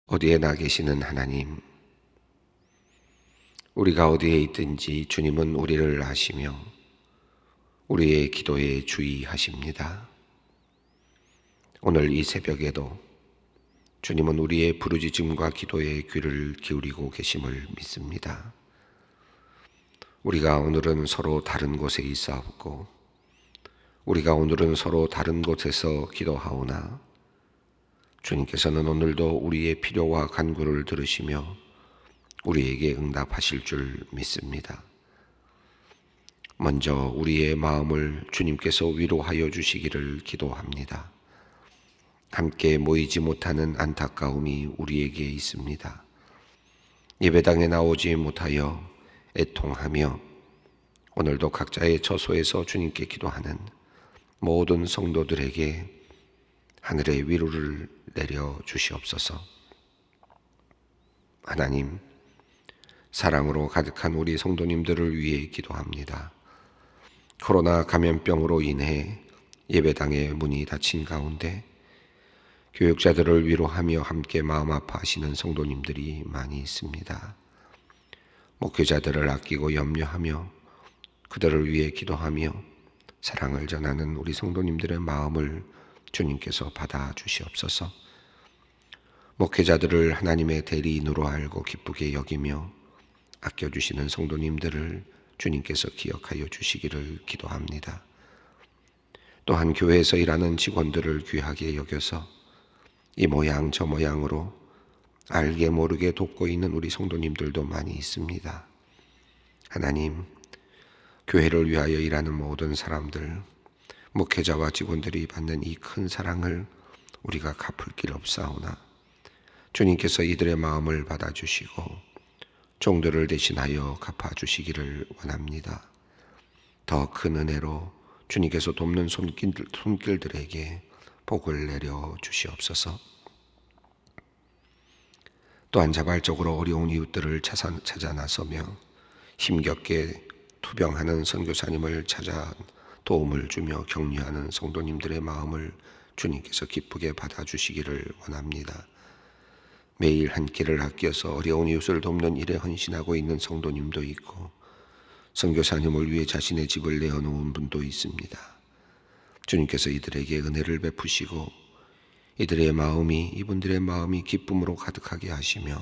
어디에 나 계시는 하나님, 우리가 어디에 있든지 주님은 우리를 아시며 우리의 기도에 주의하십니다. 오늘 이 새벽에도 주님은 우리의 부르짖음과 기도에 귀를 기울이고 계심을 믿습니다. 우리가 오늘은 서로 다른 곳에 있사옵고 우리가 오늘은 서로 다른 곳에서 기도하오나 주님께서는 오늘도 우리의 필요와 간구를 들으시며 우리에게 응답하실 줄 믿습니다. 먼저 우리의 마음을 주님께서 위로하여 주시기를 기도합니다. 함께 모이지 못하는 안타까움이 우리에게 있습니다. 예배당에 나오지 못하여 애통하며 오늘도 각자의 처소에서 주님께 기도하는 모든 성도들에게 하늘의 위로를 내려 주시옵소서. 하나님, 사랑으로 가득한 우리 성도님들을 위해 기도합니다. 코로나 감염병으로 인해 예배당의 문이 닫힌 가운데 교육자들을 위로하며 함께 마음 아파하시는 성도님들이 많이 있습니다. 목회자들을 아끼고 염려하며 그들을 위해 기도하며 사랑을 전하는 우리 성도님들의 마음을 주님께서 받아주시옵소서. 목회자들을 하나님의 대리인으로 알고 기쁘게 여기며 아껴주시는 성도님들을 주님께서 기억하여 주시기를 기도합니다. 또한 교회에서 일하는 직원들을 귀하게 여겨서 이 모양 저 모양으로 알게 모르게 돕고 있는 우리 성도님들도 많이 있습니다. 하나님, 교회를 위하여 일하는 모든 사람들, 목회자와 직원들이 받는 이 큰 사랑을 우리가 갚을 길 없사오나 주님께서 이들의 마음을 받아주시고 종들을 대신하여 갚아주시기를 원합니다. 더 큰 은혜로 주님께서 돕는 손길들에게 복을 내려 주시옵소서. 또한 자발적으로 어려운 이웃들을 찾아 나서며 힘겹게 투병하는 선교사님을 찾아 도움을 주며 격려하는 성도님들의 마음을 주님께서 기쁘게 받아주시기를 원합니다. 매일 한 끼를 아껴서 어려운 이웃을 돕는 일에 헌신하고 있는 성도님도 있고 선교사님을 위해 자신의 집을 내어놓은 분도 있습니다. 주님께서 이들에게 은혜를 베푸시고 이분들의 마음이 기쁨으로 가득하게 하시며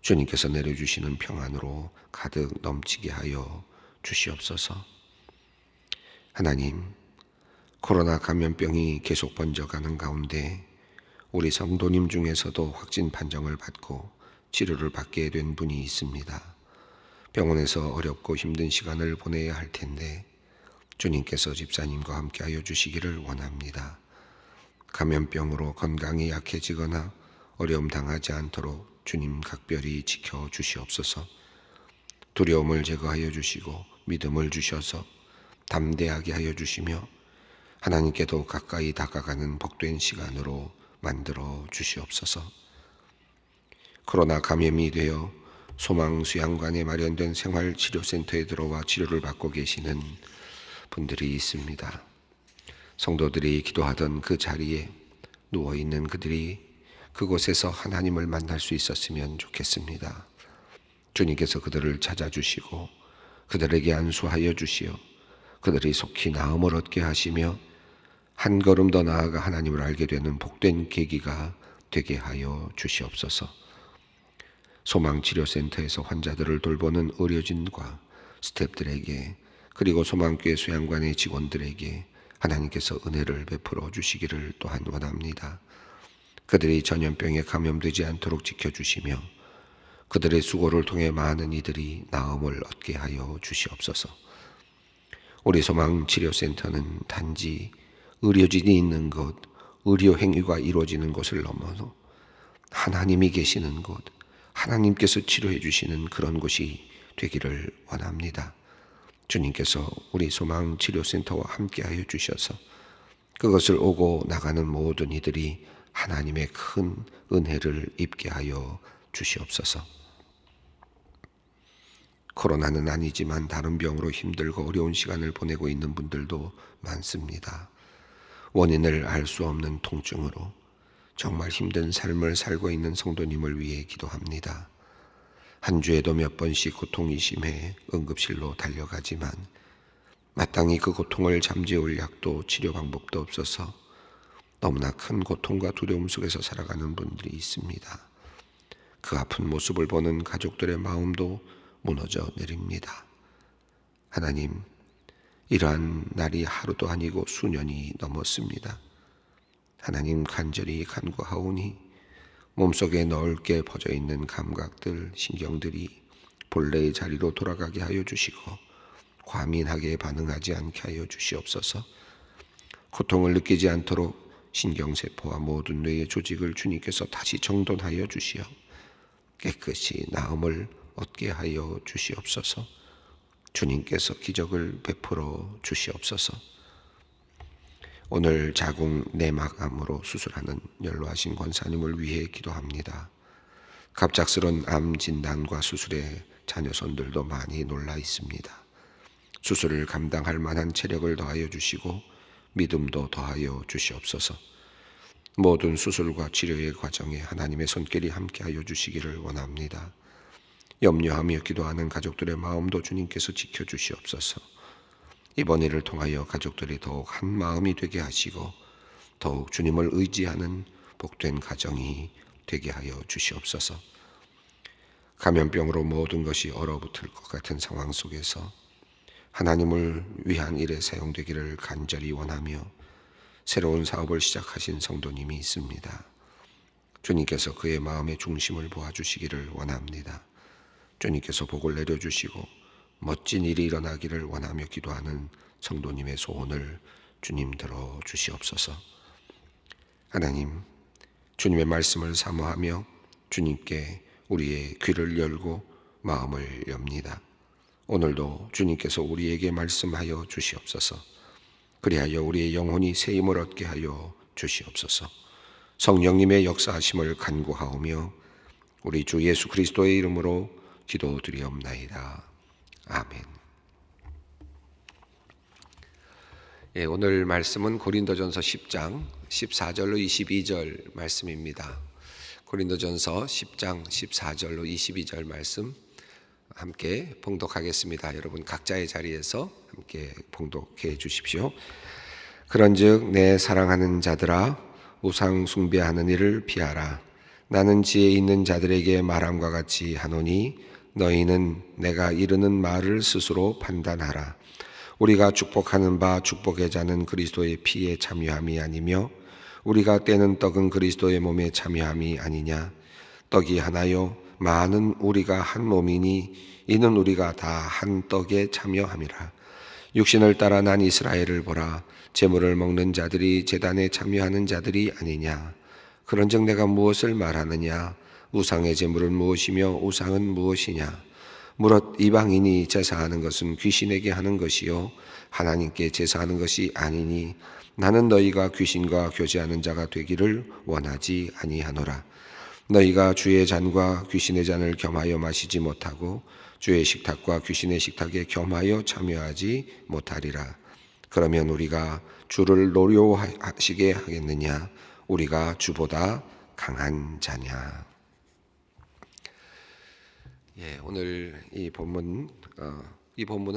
주님께서 내려주시는 평안으로 가득 넘치게 하여 주시옵소서. 하나님, 코로나 감염병이 계속 번져가는 가운데 우리 성도님 중에서도 확진 판정을 받고 치료를 받게 된 분이 있습니다. 병원에서 어렵고 힘든 시간을 보내야 할 텐데 주님께서 집사님과 함께 하여 주시기를 원합니다. 감염병으로 건강이 약해지거나 어려움 당하지 않도록 주님 각별히 지켜 주시옵소서. 두려움을 제거하여 주시고 믿음을 주셔서 담대하게 하여 주시며 하나님께도 가까이 다가가는 복된 시간으로 만들어 주시옵소서. 코로나 감염이 되어 소망수양관에 마련된 생활치료센터에 들어와 치료를 받고 계시는 분들이 있습니다. 성도들이 기도하던 그 자리에 누워있는 그들이 그곳에서 하나님을 만날 수 있었으면 좋겠습니다. 주님께서 그들을 찾아주시고 그들에게 안수하여 주시어 그들이 속히 나음을 얻게 하시며 한 걸음 더 나아가 하나님을 알게 되는 복된 계기가 되게 하여 주시옵소서. 소망치료센터에서 환자들을 돌보는 의료진과 스태프들에게 그리고 소망교회 수양관의 직원들에게 하나님께서 은혜를 베풀어 주시기를 또한 원합니다. 그들이 전염병에 감염되지 않도록 지켜주시며 그들의 수고를 통해 많은 이들이 나음을 얻게 하여 주시옵소서. 우리 소망치료센터는 단지 의료진이 있는 곳, 의료행위가 이루어지는 곳을 넘어서 하나님이 계시는 곳, 하나님께서 치료해 주시는 그런 곳이 되기를 원합니다. 주님께서 우리 소망치료센터와 함께하여 주셔서 그것을 오고 나가는 모든 이들이 하나님의 큰 은혜를 입게 하여 주시옵소서. 코로나는 아니지만 다른 병으로 힘들고 어려운 시간을 보내고 있는 분들도 많습니다. 원인을 알 수 없는 통증으로 정말 힘든 삶을 살고 있는 성도님을 위해 기도합니다. 한 주에도 몇 번씩 고통이 심해 응급실로 달려가지만 마땅히 그 고통을 잠재울 약도 치료 방법도 없어서 너무나 큰 고통과 두려움 속에서 살아가는 분들이 있습니다. 그 아픈 모습을 보는 가족들의 마음도 무너져 내립니다. 하나님, 이러한 날이 하루도 아니고 수년이 넘었습니다. 하나님, 간절히 간구하오니 몸속에 넓게 퍼져 있는 감각들, 신경들이 본래의 자리로 돌아가게 하여 주시고 과민하게 반응하지 않게 하여 주시옵소서. 고통을 느끼지 않도록 신경세포와 모든 뇌의 조직을 주님께서 다시 정돈하여 주시어 깨끗이 나음을 얻게 하여 주시옵소서. 주님께서 기적을 베풀어 주시옵소서. 오늘 자궁 내막암으로 수술하는 연로하신 권사님을 위해 기도합니다. 갑작스런 암 진단과 수술에 자녀손들도 많이 놀라 있습니다. 수술을 감당할 만한 체력을 더하여 주시고 믿음도 더하여 주시옵소서. 모든 수술과 치료의 과정에 하나님의 손길이 함께하여 주시기를 원합니다. 염려하며 기도하는 가족들의 마음도 주님께서 지켜주시옵소서. 이번 일을 통하여 가족들이 더욱 한 마음이 되게 하시고 더욱 주님을 의지하는 복된 가정이 되게 하여 주시옵소서. 감염병으로 모든 것이 얼어붙을 것 같은 상황 속에서 하나님을 위한 일에 사용되기를 간절히 원하며 새로운 사업을 시작하신 성도님이 있습니다. 주님께서 그의 마음의 중심을 보아주시기를 원합니다. 주님께서 복을 내려주시고 멋진 일이 일어나기를 원하며 기도하는 성도님의 소원을 주님 들어주시옵소서. 하나님, 주님의 말씀을 사모하며 주님께 우리의 귀를 열고 마음을 엽니다. 오늘도 주님께서 우리에게 말씀하여 주시옵소서. 그리하여 우리의 영혼이 새 힘을 얻게 하여 주시옵소서. 성령님의 역사하심을 간구하오며 우리 주 예수 그리스도의 이름으로 기도드리옵나이다. 아멘. 오늘 말씀은 고린도전서 10장 14절로 22절 말씀입니다. 고린도전서 10장 14절로 22절 말씀 함께 봉독하겠습니다. 여러분 각자의 자리에서 함께 봉독해 주십시오. 그런즉 내 사랑하는 자들아, 우상 숭배하는 일을 피하라. 나는 지혜 있는 자들에게 말함과 같이 하노니 너희는 내가 이르는 말을 스스로 판단하라. 우리가 축복하는 바 축복의 자는 그리스도의 피에 참여함이 아니며 우리가 떼는 떡은 그리스도의 몸에 참여함이 아니냐. 떡이 하나요 많은 우리가 한 몸이니 이는 우리가 다 한 떡에 참여함이라. 육신을 따라 난 이스라엘을 보라. 제물을 먹는 자들이 제단에 참여하는 자들이 아니냐. 그런즉 내가 무엇을 말하느냐. 우상의 제물은 무엇이며 우상은 무엇이냐. 무릇 이방인이 제사하는 것은 귀신에게 하는 것이요 하나님께 제사하는 것이 아니니 나는 너희가 귀신과 교제하는 자가 되기를 원하지 아니하노라. 너희가 주의 잔과 귀신의 잔을 겸하여 마시지 못하고 주의 식탁과 귀신의 식탁에 겸하여 참여하지 못하리라. 그러면 우리가 주를 노려하시게 하겠느냐. 우리가 주보다 강한 자냐. 오늘 이 본문은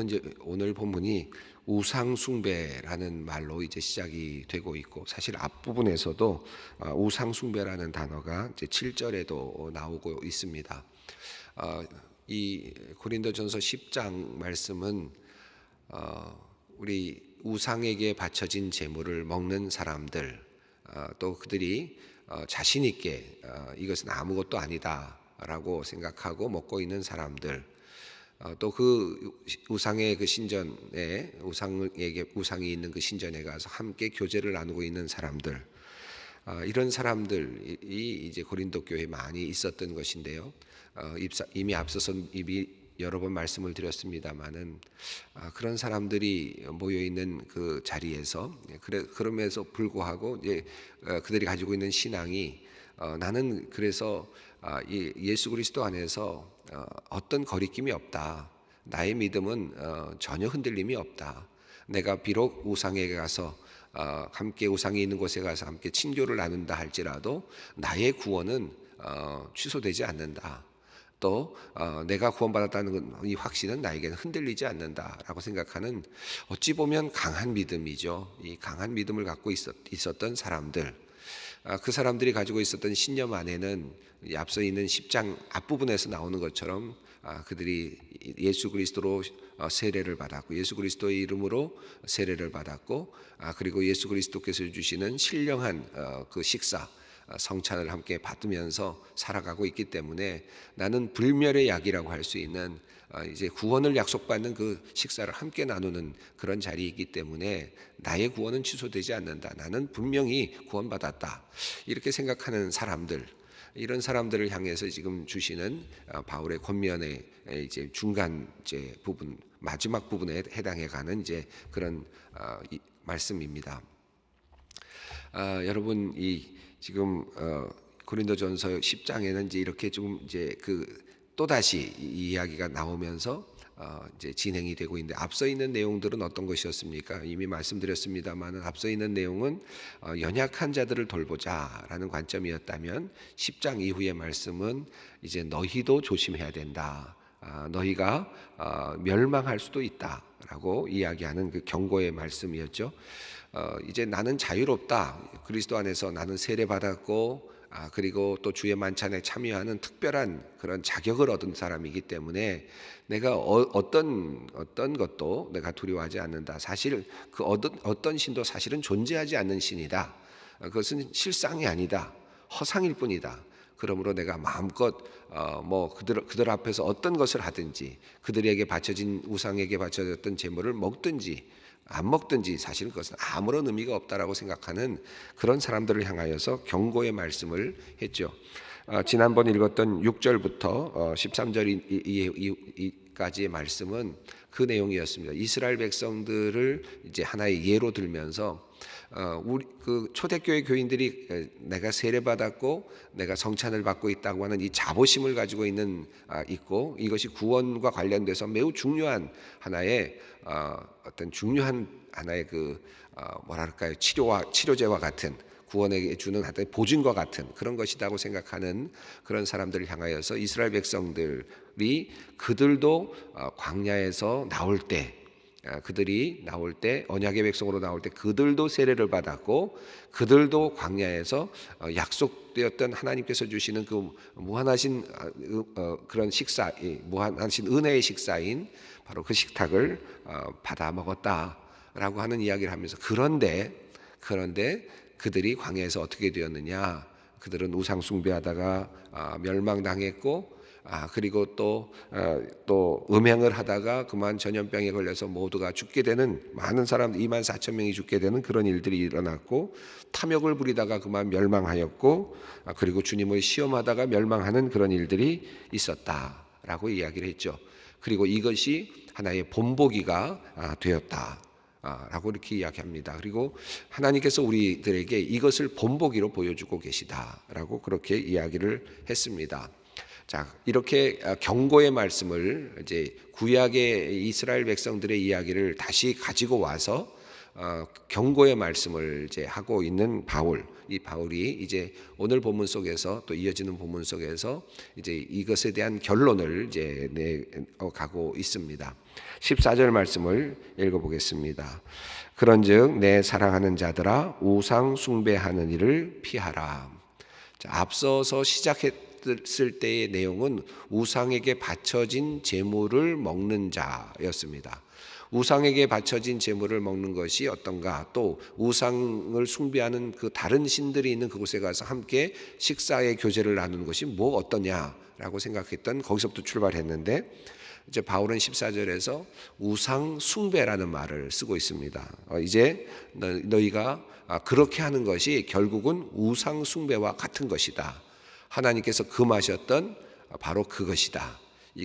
이제 오늘 본문이 우상 숭배라는 말로 이제 시작이 되고 있고, 사실 앞부분에서도 우상 숭배라는 단어가 이제 7절에도 나오고 있습니다. 이 고린도전서 10장 말씀은 우리 우상에게 바쳐진 제물을 먹는 사람들, 또 그들이 자신 있게 이것은 아무것도 아니다 라고 생각하고 먹고 있는 사람들, 또 그 우상의 그 신전에 우상이 있는 그 신전에 가서 함께 교제를 나누고 있는 사람들, 이런 사람들이 이제 고린도 교회에 많이 있었던 것인데요. 이미 앞서서 여러 번 말씀을 드렸습니다마는 그런 사람들이 모여 있는 그 자리에서 그럼에도 불구하고 이제 그들이 가지고 있는 신앙이 나는 그래서 예수 그리스도 안에서 어떤 거리낌이 없다. 나의 믿음은 전혀 흔들림이 없다. 내가 비록 우상에게 가서 함께 우상이 있는 곳에 가서 함께 친교를 나눈다 할지라도 나의 구원은 취소되지 않는다. 또 내가 구원받았다는 이 확신은 나에게는 흔들리지 않는다라고 생각하는 어찌 보면 강한 믿음이죠. 이 강한 믿음을 갖고 있었던 사람들, 그 사람들이 가지고 있었던 신념 안에는 앞서 있는 10장 앞부분에서 나오는 것처럼 그들이 예수 그리스도로 세례를 받았고 예수 그리스도의 이름으로 세례를 받았고 그리고 예수 그리스도께서 주시는 신령한 그 식사 성찬을 함께 받으면서 살아가고 있기 때문에 나는 불멸의 약이라고 할 수 있는 이제 구원을 약속받는 그 식사를 함께 나누는 그런 자리이기 때문에 나의 구원은 취소되지 않는다. 나는 분명히 구원받았다. 이렇게 생각하는 사람들, 이런 사람들을 향해서 지금 주시는 바울의 권면의 이제 중간 이제 부분, 마지막 부분에 해당해 가는 이제 그런 말씀입니다. 여러분 이 지금 고린도전서 10장에는 이제 이렇게 좀 이제 또 다시 이 이야기가 나오면서 이제 진행이 되고 있는데 앞서 있는 내용들은 어떤 것이었습니까? 이미 말씀드렸습니다만 앞서 있는 내용은 연약한 자들을 돌보자라는 관점이었다면 10장 이후의 말씀은 이제 너희도 조심해야 된다. 너희가 멸망할 수도 있다라고 이야기하는 그 경고의 말씀이었죠. 이제 나는 자유롭다. 그리스도 안에서 나는 세례받았고 그리고 또 주의 만찬에 참여하는 특별한 그런 자격을 얻은 사람이기 때문에 내가 어떤 것도 내가 두려워하지 않는다. 사실 그 어떤 신도 사실은 존재하지 않는 신이다. 그것은 실상이 아니다. 허상일 뿐이다. 그러므로 내가 마음껏 그들 앞에서 어떤 것을 하든지 그들에게 바쳐진 우상에게 바쳐졌던 제물을 먹든지 안 먹든지 사실은 그것은 아무런 의미가 없다라고 생각하는 그런 사람들을 향하여서 경고의 말씀을 했죠. 지난번 읽었던 6절부터 13절까지의 말씀은 그 내용이었습니다. 이스라엘 백성들을 이제 하나의 예로 들면서 우리 그 초대교회 교인들이 내가 세례받았고 내가 성찬을 받고 있다고 하는 이 자부심을 가지고 있고 이것이 구원과 관련돼서 매우 중요한 하나의 어떤 중요한 하나의 뭐랄까요 치료제와 같은 구원에게 주는 하여튼 보증과 같은 그런 것이라고 생각하는 그런 사람들을 향하여서 이스라엘 백성들이 그들도 광야에서 나올 때 그들이 나올 때 언약의 백성으로 나올 때 그들도 세례를 받았고 그들도 광야에서 약속되었던 하나님께서 주시는 그 무한하신 그런 식사, 무한하신 은혜의 식사인 바로 그 식탁을 받아 먹었다라고 하는 이야기를 하면서 그런데 그들이 광야에서 어떻게 되었느냐? 그들은 우상 숭배하다가 멸망당했고 그리고 또 음행을 하다가 그만 전염병에 걸려서 모두가 죽게 되는 많은 사람 24,000명이 죽게 되는 그런 일들이 일어났고 탐욕을 부리다가 그만 멸망하였고 그리고 주님을 시험하다가 멸망하는 그런 일들이 있었다라고 이야기를 했죠. 그리고 이것이 하나의 본보기가 되었다. 라고 이렇게 이야기합니다. 그리고 하나님께서 우리들에게 이것을 본보기로 보여주고 계시다라고 그렇게 이야기를 했습니다. 자, 이렇게 경고의 말씀을 이제 구약의 이스라엘 백성들의 이야기를 다시 가지고 와서 경고의 말씀을 이제 하고 있는 이 바울이 이제 오늘 본문 속에서 또 이어지는 본문 속에서 이제 이것에 대한 결론을 이제 가고 있습니다. 14절 말씀을 읽어보겠습니다. 그런즉 내 사랑하는 자들아 우상 숭배하는 일을 피하라. 자, 앞서서 시작했을 때의 내용은 우상에게 바쳐진 제물을 먹는 자였습니다. 우상에게 바쳐진 제물을 먹는 것이 어떤가? 또 우상을 숭배하는 그 다른 신들이 있는 그곳에 가서 함께 식사의 교제를 나누는 것이 뭐 어떠냐라고 생각했던 거기서부터 출발했는데 이제 바울은 14절에서 우상 숭배라는 말을 쓰고 있습니다. 이제 너희가 그렇게 하는 것이 결국은 우상 숭배와 같은 것이다. 하나님께서 금하셨던 바로 그것이다.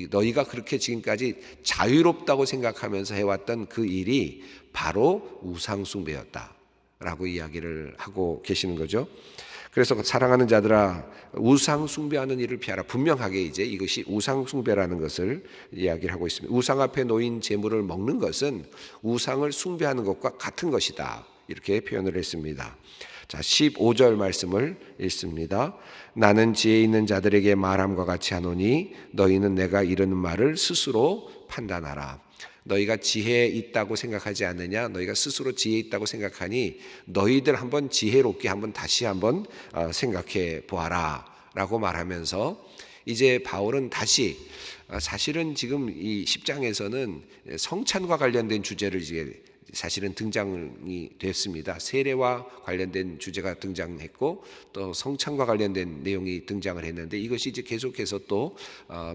너희가 그렇게 지금까지 자유롭다고 생각하면서 해왔던 그 일이 바로 우상 숭배였다라고 이야기를 하고 계시는 거죠. 그래서 사랑하는 자들아 우상 숭배하는 일을 피하라. 분명하게 이제 이것이 우상 숭배라는 것을 이야기를 하고 있습니다. 우상 앞에 놓인 제물을 먹는 것은 우상을 숭배하는 것과 같은 것이다. 이렇게 표현을 했습니다. 자, 15절 말씀을 읽습니다. 나는 지혜 있는 자들에게 말함과 같이 하노니 너희는 내가 이르는 말을 스스로 판단하라. 너희가 지혜 있다고 생각하지 않느냐? 너희가 스스로 지혜 있다고 생각하니 너희들 한번 지혜롭게 한번 다시 한번 생각해 보아라 라고 말하면서 이제 바울은 다시 사실은 지금 이 10장에서는 성찬과 관련된 주제를 이제 사실은 등장이 됐습니다. 세례와 관련된 주제가 등장했고 또 성찬과 관련된 내용이 등장을 했는데 이것이 이제 계속해서 또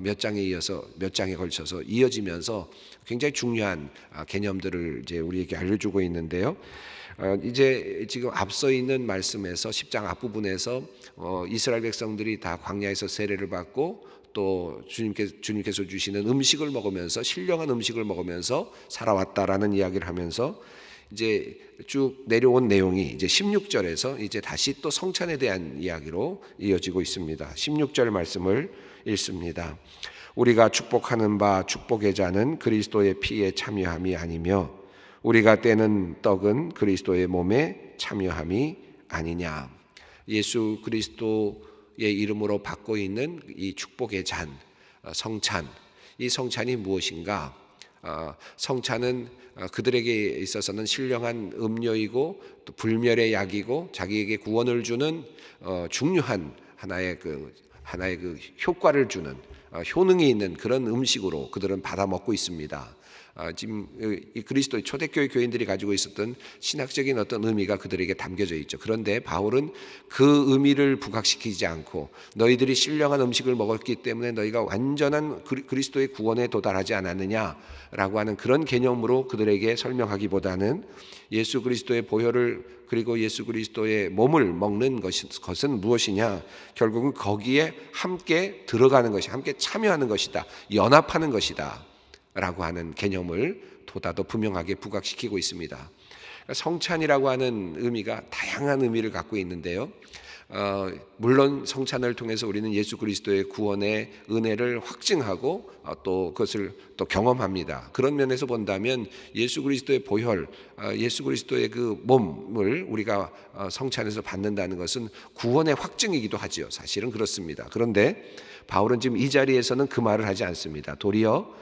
몇 장에 걸쳐서 이어지면서 굉장히 중요한 개념들을 이제 우리에게 알려주고 있는데요. 이제 지금 앞서 있는 말씀에서 10장 앞부분에서 이스라엘 백성들이 다 광야에서 세례를 받고 또 주님께서 주시는 음식을 먹으면서 신령한 음식을 먹으면서 살아왔다라는 이야기를 하면서 이제 쭉 내려온 내용이 이제 16절에서 이제 다시 또 성찬에 대한 이야기로 이어지고 있습니다. 16절 말씀을 읽습니다. 우리가 축복하는 바 축복의 자는 그리스도의 피에 참여함이 아니며 우리가 떼는 떡은 그리스도의 몸에 참여함이 아니냐. 예수 그리스도의 이름으로 받고 있는 이 축복의 잔, 성찬. 이 성찬이 무엇인가? 성찬은 그들에게 있어서는 신령한 음료이고 또 불멸의 약이고 자기에게 구원을 주는 중요한 하나의 그 효과를 주는 효능이 있는 그런 음식으로 그들은 받아 먹고 있습니다. 지금 이 그리스도의 초대교회 교인들이 가지고 있었던 신학적인 어떤 의미가 그들에게 담겨져 있죠. 그런데 바울은 그 의미를 부각시키지 않고 너희들이 신령한 음식을 먹었기 때문에 너희가 완전한 그리스도의 구원에 도달하지 않았느냐라고 하는 그런 개념으로 그들에게 설명하기보다는 예수 그리스도의 보혈을 그리고 예수 그리스도의 몸을 먹는 것은 무엇이냐? 결국은 거기에 함께 들어가는 것이, 함께 참여하는 것이다. 연합하는 것이다. 라고 하는 개념을 보다 더 분명하게 부각시키고 있습니다. 성찬이라고 하는 의미가 다양한 의미를 갖고 있는데요. 물론 성찬을 통해서 우리는 예수 그리스도의 구원의 은혜를 확증하고 또 그것을 또 경험합니다. 그런 면에서 본다면 예수 그리스도의 보혈, 예수 그리스도의 그 몸을 우리가 성찬에서 받는다는 것은 구원의 확증이기도 하죠. 사실은 그렇습니다. 그런데 바울은 지금 이 자리에서는 그 말을 하지 않습니다. 도리어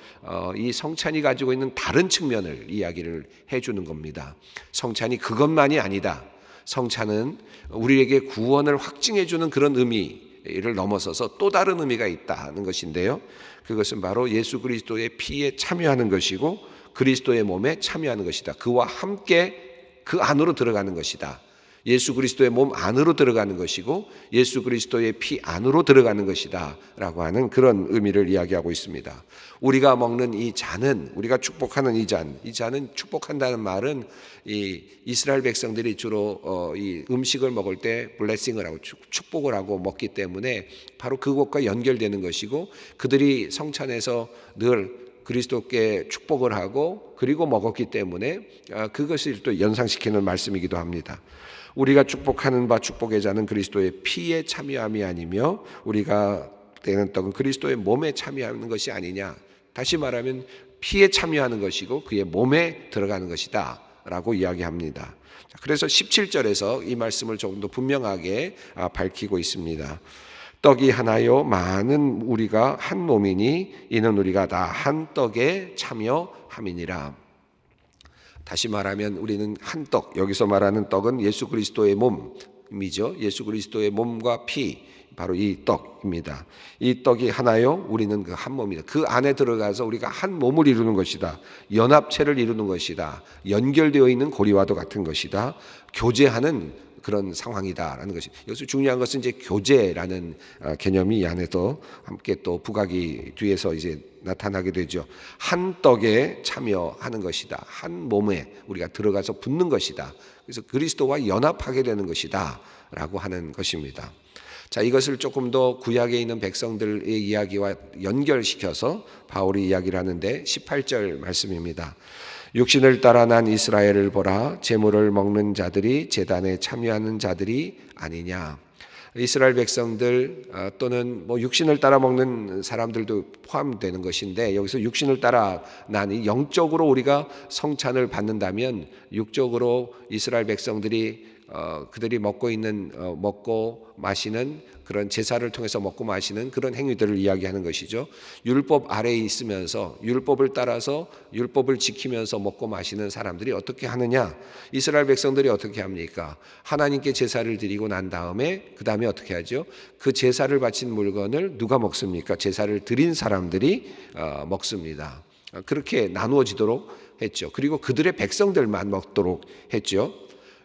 이 성찬이 가지고 있는 다른 측면을 이야기를 해주는 겁니다. 성찬이 그것만이 아니다. 성찬은 우리에게 구원을 확증해주는 그런 의미를 넘어서서 또 다른 의미가 있다는 것인데요. 그것은 바로 예수 그리스도의 피에 참여하는 것이고 그리스도의 몸에 참여하는 것이다. 그와 함께 그 안으로 들어가는 것이다. 예수 그리스도의 몸 안으로 들어가는 것이고 예수 그리스도의 피 안으로 들어가는 것이다 라고 하는 그런 의미를 이야기하고 있습니다. 우리가 먹는 이 잔은, 우리가 축복하는 이 잔은 축복한다는 말은 이 이스라엘 백성들이 주로 이 음식을 먹을 때 블레싱을 하고 축복을 하고 먹기 때문에 바로 그것과 연결되는 것이고 그들이 성찬에서 늘 그리스도께 축복을 하고 그리고 먹었기 때문에 그것을 또 연상시키는 말씀이기도 합니다. 우리가 축복하는 바 축복의 자는 그리스도의 피에 참여함이 아니며 우리가 떼는 떡은 그리스도의 몸에 참여하는 것이 아니냐. 다시 말하면 피에 참여하는 것이고 그의 몸에 들어가는 것이다 라고 이야기합니다. 그래서 17절에서 이 말씀을 조금 더 분명하게 밝히고 있습니다. 떡이 하나요 많은 우리가 한 몸이니 이는 우리가 다 한 떡에 참여함이니라. 다시 말하면 우리는 한 떡, 여기서 말하는 떡은 예수 그리스도의 몸이죠. 예수 그리스도의 몸과 피, 바로 이 떡입니다. 이 떡이 하나요? 우리는 그 한 몸이다. 그 안에 들어가서 우리가 한 몸을 이루는 것이다. 연합체를 이루는 것이다. 연결되어 있는 고리와도 같은 것이다. 교제하는 그런 상황이다라는 것이. 여기서 중요한 것은 이제 교제라는 개념이 이 안에서 함께 또 부각이 뒤에서 이제 나타나게 되죠. 한 떡에 참여하는 것이다. 한 몸에 우리가 들어가서 붙는 것이다. 그래서 그리스도와 연합하게 되는 것이다 라고 하는 것입니다. 자, 이것을 조금 더 구약에 있는 백성들의 이야기와 연결시켜서 바울이 이야기를 하는데 18절 말씀입니다. 육신을 따라 난 이스라엘을 보라. 제물을 먹는 자들이 제단에 참여하는 자들이 아니냐. 이스라엘 백성들 또는 뭐 육신을 따라 먹는 사람들도 포함되는 것인데, 여기서 육신을 따라 나니 영적으로 우리가 성찬을 받는다면 육적으로 이스라엘 백성들이 그들이 먹고 마시는 그런 제사를 통해서 먹고 마시는 그런 행위들을 이야기하는 것이죠. 율법 아래에 있으면서 율법을 따라서 율법을 지키면서 먹고 마시는 사람들이 어떻게 하느냐? 이스라엘 백성들이 어떻게 합니까? 하나님께 제사를 드리고 난 다음에 그 다음에 어떻게 하죠? 그 제사를 바친 물건을 누가 먹습니까? 제사를 드린 사람들이 먹습니다. 그렇게 나누어지도록 했죠. 그리고 그들의 백성들만 먹도록 했죠.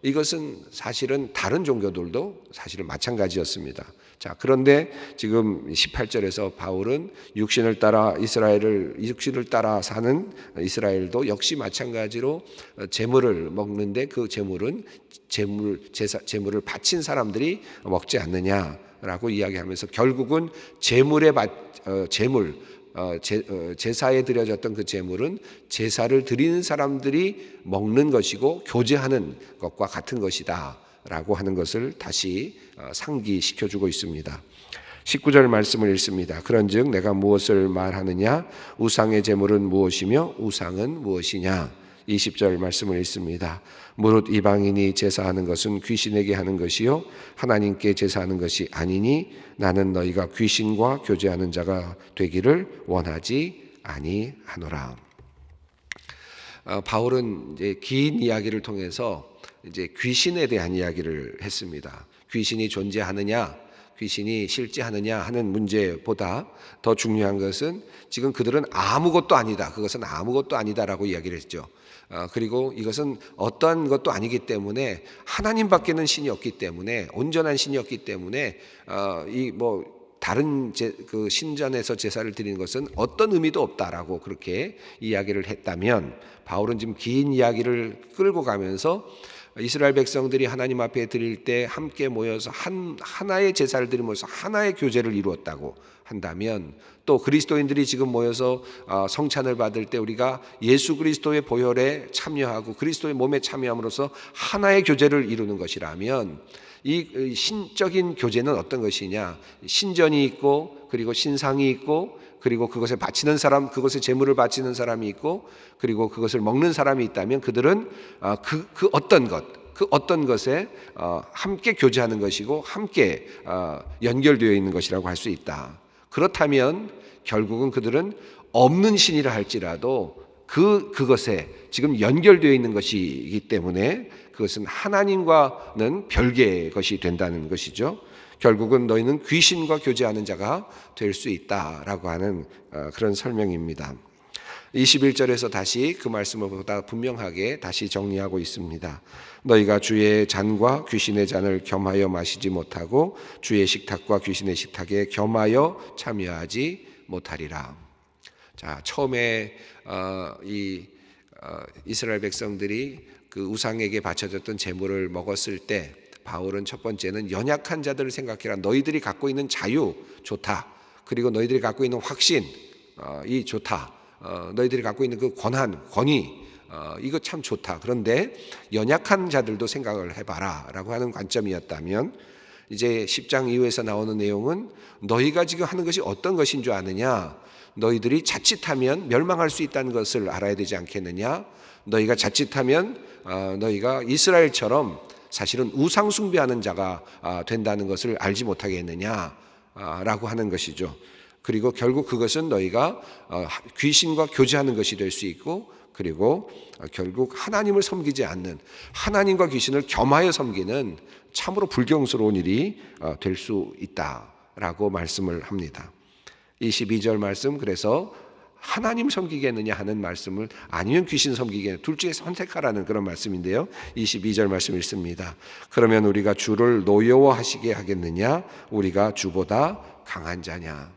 이것은 사실은 다른 종교들도 사실은 마찬가지였습니다. 자, 그런데 지금 18절에서 바울은 육신을 따라 사는 이스라엘도 역시 마찬가지로 제물을 먹는데 그 제물은 제물을 바친 사람들이 먹지 않느냐라고 이야기하면서 결국은 제사에 드려졌던 그 제물은 제사를 드리는 사람들이 먹는 것이고 교제하는 것과 같은 것이다 라고 하는 것을 다시 상기시켜주고 있습니다. 19절 말씀을 읽습니다. 그런즉 내가 무엇을 말하느냐? 우상의 제물은 무엇이며 우상은 무엇이냐? 20절 말씀을 읽습니다. 무릇 이방인이 제사하는 것은 귀신에게 하는 것이요 하나님께 제사하는 것이 아니니 나는 너희가 귀신과 교제하는 자가 되기를 원하지 아니하노라. 바울은 이제 긴 이야기를 통해서 이제 귀신에 대한 이야기를 했습니다. 귀신이 존재하느냐, 귀신이 실제하느냐 하는 문제보다 더 중요한 것은 지금 그들은 아무것도 아니다. 그것은 아무것도 아니다라고 이야기를 했죠. 그리고 이것은 어떠한 것도 아니기 때문에 하나님밖에는 신이 없기 때문에 온전한 신이 없기 때문에 다른 그 신전에서 제사를 드리는 것은 어떤 의미도 없다라고 그렇게 이야기를 했다면, 바울은 지금 긴 이야기를 끌고 가면서 이스라엘 백성들이 하나님 앞에 드릴 때 함께 모여서 하나의 제사를 드리면서 하나의 교제를 이루었다고 한다면, 또 그리스도인들이 지금 모여서 성찬을 받을 때 우리가 예수 그리스도의 보혈에 참여하고 그리스도의 몸에 참여함으로써 하나의 교제를 이루는 것이라면, 이 신적인 교제는 어떤 것이냐? 신전이 있고 그리고 신상이 있고 그리고 그것에 바치는 사람, 그것에 제물을 바치는 사람이 있고 그리고 그것을 먹는 사람이 있다면 그들은 그 어떤 것에 함께 교제하는 것이고 함께 연결되어 있는 것이라고 할 수 있다. 그렇다면 결국은 그들은 없는 신이라 할지라도 그것에 지금 연결되어 있는 것이기 때문에 그것은 하나님과는 별개의 것이 된다는 것이죠. 결국은 너희는 귀신과 교제하는 자가 될 수 있다라고 하는 그런 설명입니다. 21절에서 다시 그 말씀을 보다 분명하게 다시 정리하고 있습니다. 너희가 주의 잔과 귀신의 잔을 겸하여 마시지 못하고 주의 식탁과 귀신의 식탁에 겸하여 참여하지 못하리라. 자, 처음에 이스라엘 백성들이 그 우상에게 바쳐졌던 제물을 먹었을 때 바울은 첫 번째는 연약한 자들을 생각해라. 너희들이 갖고 있는 자유 좋다. 그리고 너희들이 갖고 있는 확신이 좋다. 너희들이 갖고 있는 그 권위 이거 참 좋다. 그런데 연약한 자들도 생각을 해봐라 라고 하는 관점이었다면, 이제 10장 이후에서 나오는 내용은 너희가 지금 하는 것이 어떤 것인 줄 아느냐? 너희들이 자칫하면 멸망할 수 있다는 것을 알아야 되지 않겠느냐? 너희가 자칫하면 너희가 이스라엘처럼 사실은 우상 숭배하는 자가 된다는 것을 알지 못하겠느냐라고 하는 것이죠. 그리고 결국 그것은 너희가 귀신과 교제하는 것이 될 수 있고, 그리고 결국 하나님을 섬기지 않는, 하나님과 귀신을 겸하여 섬기는 참으로 불경스러운 일이 될 수 있다라고 말씀을 합니다. 22절 말씀, 그래서 하나님 섬기겠느냐 하는 말씀을 아니면 귀신 섬기겠느냐 둘 중에 선택하라는 그런 말씀인데요. 22절 말씀 읽습니다. 그러면 우리가 주를 노여워하시게 하겠느냐? 우리가 주보다 강한 자냐?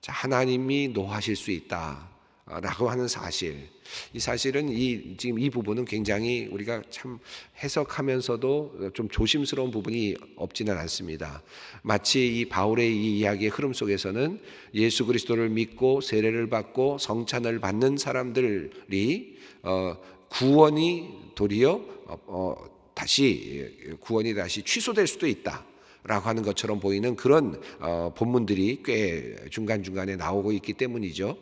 자, 하나님이 노하실 수 있다라고 하는 사실, 이 사실은 지금 이 부분은 굉장히 우리가 참 해석하면서도 좀 조심스러운 부분이 없지는 않습니다. 마치 이 바울의 이 이야기의 흐름 속에서는 예수 그리스도를 믿고 세례를 받고 성찬을 받는 사람들이 구원이 도리어 구원이 다시 취소될 수도 있다. 라고 하는 것처럼 보이는 그런 본문들이 꽤 중간중간에 나오고 있기 때문이죠.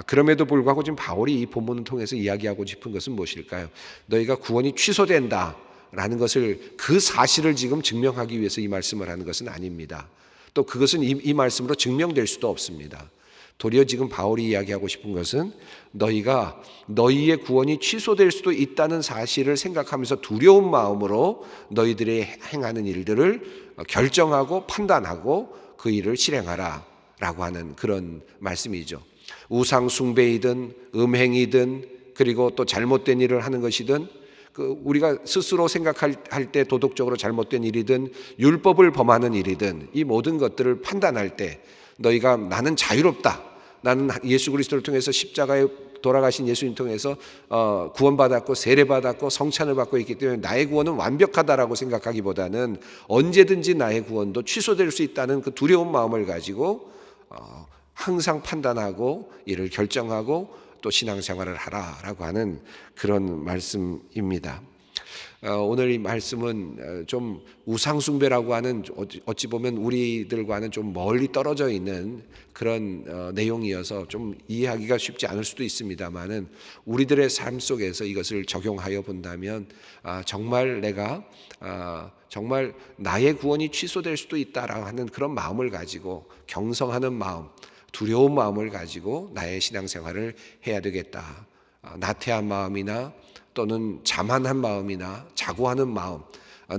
그럼에도 불구하고 지금 바울이 이 본문을 통해서 이야기하고 싶은 것은 무엇일까요? 너희가 구원이 취소된다 라는 것을, 그 사실을 지금 증명하기 위해서 이 말씀을 하는 것은 아닙니다. 또 그것은 이 말씀으로 증명될 수도 없습니다. 도리어 지금 바울이 이야기하고 싶은 것은 너희가 너희의 구원이 취소될 수도 있다는 사실을 생각하면서 두려운 마음으로 너희들이 행하는 일들을 결정하고 판단하고 그 일을 실행하라 라고 하는 그런 말씀이죠. 우상 숭배이든 음행이든 그리고 또 잘못된 일을 하는 것이든 우리가 스스로 생각할 때 도덕적으로 잘못된 일이든 율법을 범하는 일이든 이 모든 것들을 판단할 때 너희가 나는 자유롭다, 나는 예수 그리스도를 통해서 십자가에 돌아가신 예수님 통해서 구원받았고 세례받았고 성찬을 받고 있기 때문에 나의 구원은 완벽하다라고 생각하기보다는 언제든지 나의 구원도 취소될 수 있다는 그 두려운 마음을 가지고 항상 판단하고 이를 결정하고 또 신앙생활을 하라라고 하는 그런 말씀입니다. 오늘 이 말씀은 좀 우상숭배라고 하는, 어찌 보면 우리들과는 좀 멀리 떨어져 있는 그런 내용이어서 좀 이해하기가 쉽지 않을 수도 있습니다만은, 우리들의 삶 속에서 이것을 적용하여 본다면 정말 내가 정말 나의 구원이 취소될 수도 있다라고 하는 그런 마음을 가지고, 경성하는 마음, 두려운 마음을 가지고 나의 신앙생활을 해야 되겠다. 나태한 마음이나 또는 자만한 마음이나 자고하는 마음,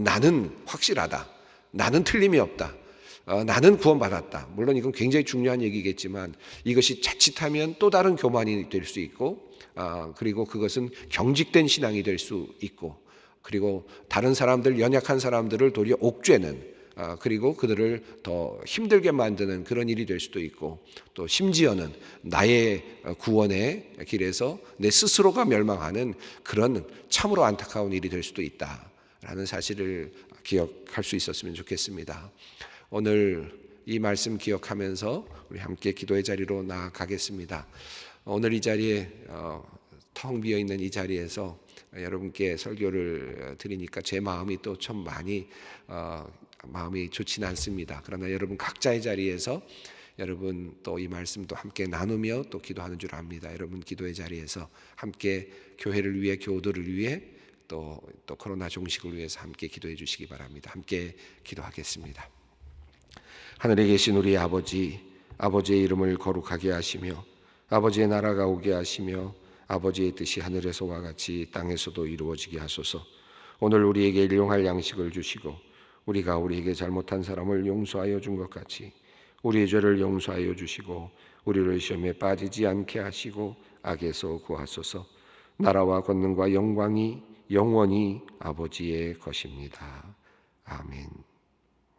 나는 확실하다, 나는 틀림이 없다, 나는 구원받았다. 물론 이건 굉장히 중요한 얘기겠지만 이것이 자칫하면 또 다른 교만이 될 수 있고, 그리고 그것은 경직된 신앙이 될 수 있고, 그리고 다른 사람들, 연약한 사람들을 도리어 옥죄는, 그리고 그들을 더 힘들게 만드는 그런 일이 될 수도 있고, 또 심지어는 나의 구원의 길에서 내 스스로가 멸망하는 그런 참으로 안타까운 일이 될 수도 있다라는 사실을 기억할 수 있었으면 좋겠습니다. 오늘 이 말씀 기억하면서 우리 함께 기도의 자리로 나아가겠습니다. 오늘 이 자리에 텅 비어 있는 이 자리에서 여러분께 설교를 드리니까 제 마음이 또 참 많이 마음이 좋지는 않습니다. 그러나 여러분 각자의 자리에서 여러분 또 이 말씀도 함께 나누며 또 기도하는 줄 압니다. 여러분 기도의 자리에서 함께 교회를 위해, 교우들을 위해, 또 코로나 종식을 위해서 함께 기도해 주시기 바랍니다. 함께 기도하겠습니다. 하늘에 계신 우리 아버지, 아버지의 이름을 거룩하게 하시며 아버지의 나라가 오게 하시며 아버지의 뜻이 하늘에서와 같이 땅에서도 이루어지게 하소서. 오늘 우리에게 일용할 양식을 주시고 우리가 우리에게 잘못한 사람을 용서하여 준 것 같이 우리의 죄를 용서하여 주시고 우리를 시험에 빠지지 않게 하시고 악에서 구하소서. 나라와 권능과 영광이 영원히 아버지의 것입니다. 아멘.